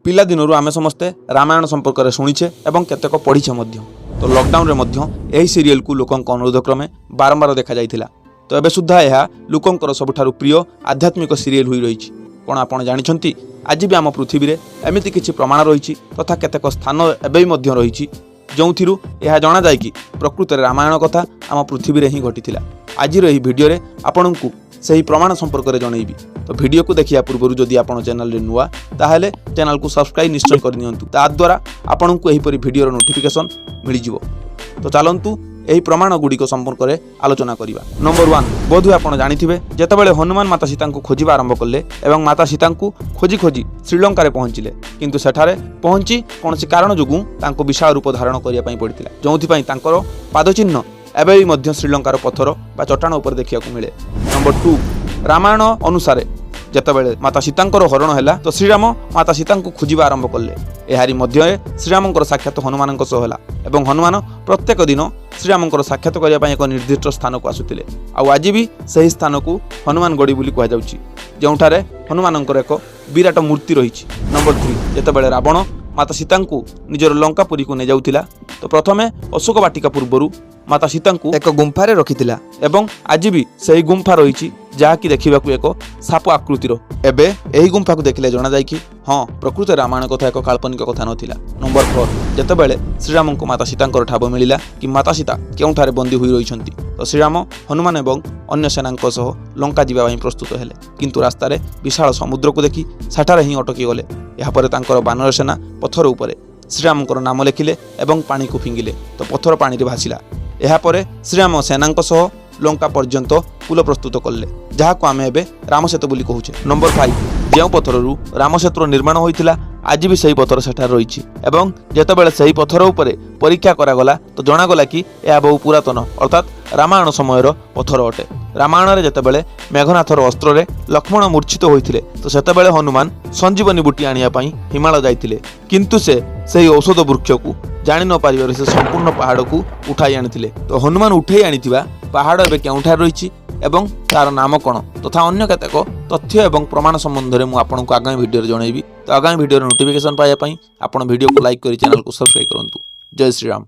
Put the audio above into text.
पिलादिनरू आमे समस्ते रामायण संपर्क में शुणीचे और केतेक पढ़ीचे तो लॉकडाउन रे मध्य एही सीरियल को लोकों अनुरोध क्रमे बारंबार देखा जाइथिला। तो एबे सुद्धा यह लोकों सबुठारु प्रिय आध्यात्मिक सीरियल हुई रही। कौन आपड़ जानते आज भी आम पृथ्वी में एमती किसी प्रमाण रही तथा केतेक स्थान एवं रही जो यह जना जाए कि प्रकृत में रामायण कथा आम पृथ्वी में ही घटी। आज भिडियो रे आपन को सही प्रमाण संपर्क में जनइबी। तो वीडियो को देखिया पूर्व जदि आप चैनल रे नुआ ताहले चैनल को सब्सक्राइब निश्चय करनियंतु। ताद्वारा आपन को एहीपरि वीडियो नोटिफिकेशन मिल जिवो। तो चलंतु एही प्रमाण गुड़िक संपर्क में आलोचना करिबा। नंबर 1 बोधु आपन जानिथिबे जेतेबेले हनुमान माता सीता को खोजिबा आरंभ कले एवं माता सीता को खोजी खोजी श्रीलंका रे पहुंचिले, किंतु सेठारे पहुंची कोनसी कारण जोगु तांको विशाल रूप धारण करिया पई पड़िथिला, जोंथि पई तांकर पादचिन्ह एबे भी मध्य श्रीलंकार पत्थर बा चट्टाण उपर देखिया को मिले। नंबर 2 रामायण अनुसार जेतेबेले माता सीतांकर हरण हैला तो श्रीराम माता सीता को खोजिबा आरंभ कले। एहारी मध्य श्रीरामंकर साक्षात हनुमान सह एवं हनुमान प्रत्येक दिन श्रीरामंकर साक्षात करिया पई एक निर्दिष्ट स्थान को आसुतिले। आज भी सही स्थान को हनुमान गड़ी बोली कहा जाउची, जोंठारे हनुमानंकर एक विराट मूर्ति रही। नंबर 3 जेतेबेले रावण माता सीता को निजर लंकापुरी को ने जाउतिला तो प्रथमे अशोक वाटिका पूर्वरु माता सीता को एक गुंफा रे रखिथिला एवं आज भी सही गुंफा रही जहाँकि देखा एक साप आकृतिर। एबे एही गुंफा को देखिले जना जाय कि हाँ प्रकृत रामायण कथा एक काल्पनिक कथा नथिला। नंबर 4 जेतेबेले श्रीराम को माता सीता ठाब मिलिला कि माता सीता केउठारे बंदी हुई रहिछंती तो श्रीराम हनुमान एवं अन्य सेनांक सह लंका जीवा पई प्रस्तुत हेले, किंतु रास्ता रे विशाल समुद्र को देखि सेठारे ही अटकी गले। या परे तांकर बानर सेना पत्थर उपरे श्रीरामंकर नाम लिखिले एवं पानी को फिंगिले तो पत्थर पानी रे भासिला। या परे श्रीराम सेनांक सह लंका पर्यंत पुल प्रस्तुत कले जहाँ को आम एबे रामसेतु बोली कहूचे। नंबर 5 जो पत्थररू रामसेतुर निर्माण होइथिला आज भी सही पत्थर सेठार रही एवं जेतेबेले सही पत्थर उपरे परीक्षा करागला तो जनागला कि यह बहु पुरातन अर्थात रामायण समयर पत्थर अटे। रामायण रे जेतेबेले मेघनाथर अस्त्र रे लक्ष्मण मूर्छित होइथिले तो सेतेबेले हनुमान संजीवनी बूटी आनिया पई हिमालय जाइथिले, किंतु से सही औषध वृक्ष को जानि न पारिबार से संपूर्ण पहाड़ को उठाई आनिथिले। तो हनुमान उठाई आनिथिबा पहाड़ एबे केउठार रही एवं तार नाम कौन तथा अन्य केतेक तथ्य एवं प्रमाण संबंध में आपको आगामी वीडियो जनइबी। तो आगामी वीडियो नोटिफिकेशन पाइबा पई आपण वीडियो को लाइक करी चैनल को सब्सक्राइब करंतु। जय श्री राम।